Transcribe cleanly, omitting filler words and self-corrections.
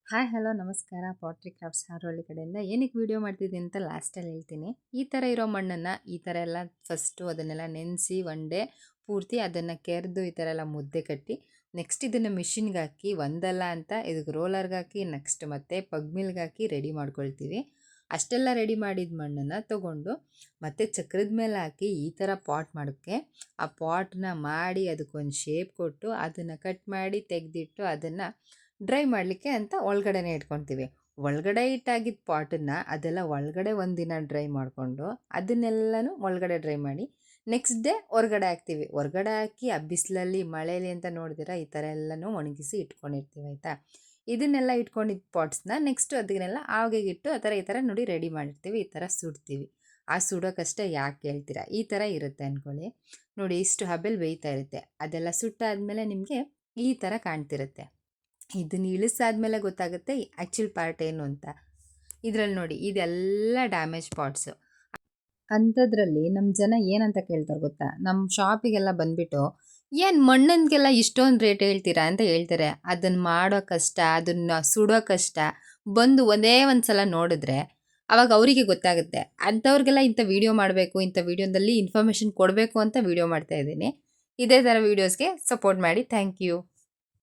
Hi hello ನಮಸ್ಕಾರ. Pottery crafts Harohalli ಕಡೆಯಿಂದ ಏನಕ್ಕೆ ವಿಡಿಯೋ ಮಾಡ್ತಿದ್ದೀನಿ ಅಂತ ಲಾಸ್ಟಲ್ಲಿ ಹೇಳ್ತೀನಿ. ಈ ಥರ ಇರೋ ಮಣ್ಣನ್ನು ಈ ಥರ ಎಲ್ಲ ಫಸ್ಟು ಅದನ್ನೆಲ್ಲ ನೆನೆಸಿ ಒನ್ ಡೇ ಪೂರ್ತಿ ಅದನ್ನು ಕೆರೆದು ಈ ಥರ ಎಲ್ಲ ಮುದ್ದೆ ಕಟ್ಟಿ ನೆಕ್ಸ್ಟ್ ಇದನ್ನು ಮಿಷಿನ್ಗೆ ಹಾಕಿ ಒಂದಲ್ಲ ಅಂತ ಇದಕ್ಕೆ ರೋಲರ್ಗೆ ಹಾಕಿ ನೆಕ್ಸ್ಟ್ ಮತ್ತೆ ಪಗ್ ಮಿಲ್ಗೆ ಹಾಕಿ ರೆಡಿ ಮಾಡ್ಕೊಳ್ತೀವಿ. ಅಷ್ಟೆಲ್ಲ ರೆಡಿ ಮಾಡಿದ ಮಣ್ಣನ್ನು ತೊಗೊಂಡು ಮತ್ತೆ ಚಕ್ರದ ಮೇಲೆ ಹಾಕಿ ಈ ಥರ ಪಾಟ್ ಮಾಡೋಕ್ಕೆ ಆ ಪಾಟ್ನ ಮಾಡಿ ಅದಕ್ಕೊಂದು ಶೇಪ್ ಕೊಟ್ಟು ಅದನ್ನು ಕಟ್ ಮಾಡಿ ತೆಗೆದಿಟ್ಟು ಅದನ್ನು ಡ್ರೈ ಮಾಡಲಿಕ್ಕೆ ಅಂತ ಒಳಗಡೆನೇ ಇಟ್ಕೊತೀವಿ. ಒಳಗಡೆ ಇಟ್ಟಾಗಿದ್ದ ಪಾಟನ್ನು ಅದೆಲ್ಲ ಒಳಗಡೆ ಒಂದಿನ ಡ್ರೈ ಮಾಡಿಕೊಂಡು ಅದನ್ನೆಲ್ಲನೂ ಒಳಗಡೆ ಡ್ರೈ ಮಾಡಿ ನೆಕ್ಸ್ಟ್ ಡೇ ಹೊರ್ಗಡೆ ಹಾಕ್ತೀವಿ. ಹೊರ್ಗಡೆ ಹಾಕಿ ಆ ಬಿಸಿಲಲ್ಲಿ ಮಳೆಯಲ್ಲಿ ಅಂತ ನೋಡಿದಿರ ಈ ಥರ ಎಲ್ಲನೂ ಒಣಗಿಸಿ ಇಟ್ಕೊಂಡಿರ್ತೀವಿ ಆಯಿತಾ. ಇದನ್ನೆಲ್ಲ ಇಟ್ಕೊಂಡಿದ್ದ ಪಾಟ್ಸ್ನ ನೆಕ್ಸ್ಟು ಅದನ್ನೆಲ್ಲ ಆವಿಗೆಗಿಟ್ಟು ಈ ಥರ ನೋಡಿ ರೆಡಿ ಮಾಡಿರ್ತೀವಿ. ಈ ಥರ ಸುಡ್ತೀವಿ. ಆ ಸುಡೋಕ್ಕಷ್ಟೇ ಯಾಕೆ ಹೇಳ್ತೀರಾ, ಈ ಥರ ಇರುತ್ತೆ ಅಂದ್ಕೊಳ್ಳಿ. ನೋಡಿ ಇಷ್ಟು ಹಬೆಲ್ ಬೇಯ್ತಾ ಇರುತ್ತೆ. ಅದೆಲ್ಲ ಸುಟ್ಟಾದಮೇಲೆ ನಿಮಗೆ ಈ ಥರ ಕಾಣ್ತಿರುತ್ತೆ. ಇದನ್ನು ಇಳಿಸಾದ್ಮೇಲೆ ಗೊತ್ತಾಗುತ್ತೆ ಆ್ಯಕ್ಚುಲ್ ಪಾರ್ಟ್ ಏನು ಅಂತ. ಇದರಲ್ಲಿ ನೋಡಿ ಇದೆಲ್ಲ ಡ್ಯಾಮೇಜ್ ಪಾರ್ಟ್ಸು. ಅಂಥದ್ರಲ್ಲಿ ನಮ್ಮ ಜನ ಏನಂತ ಕೇಳ್ತಾರೆ ಗೊತ್ತಾ, ನಮ್ಮ ಶಾಪಿಗೆಲ್ಲ ಬಂದುಬಿಟ್ಟು ಏನು ಮಣ್ಣನ್ಗೆಲ್ಲ ಇಷ್ಟೊಂದು ರೇಟ್ ಹೇಳ್ತೀರಾ ಅಂತ ಹೇಳ್ತಾರೆ. ಅದನ್ನು ಮಾಡೋ ಕಷ್ಟ, ಅದನ್ನು ಸುಡೋ ಕಷ್ಟ ಬಂದು ಒಂದೇ ಒಂದು ಸಲ ನೋಡಿದ್ರೆ ಆವಾಗ ಅವರಿಗೆ ಗೊತ್ತಾಗುತ್ತೆ. ಅಂಥವ್ರಿಗೆಲ್ಲ ಇಂಥ ವೀಡಿಯೋ ಮಾಡಬೇಕು, ಇಂಥ ವೀಡಿಯೋದಲ್ಲಿ ಇನ್ಫಾರ್ಮೇಷನ್ ಕೊಡಬೇಕು ಅಂತ ವೀಡಿಯೋ ಮಾಡ್ತಾಯಿದ್ದೀನಿ. ಇದೇ ಥರ ವೀಡಿಯೋಸ್ಗೆ ಸಪೋರ್ಟ್ ಮಾಡಿ. Thank you.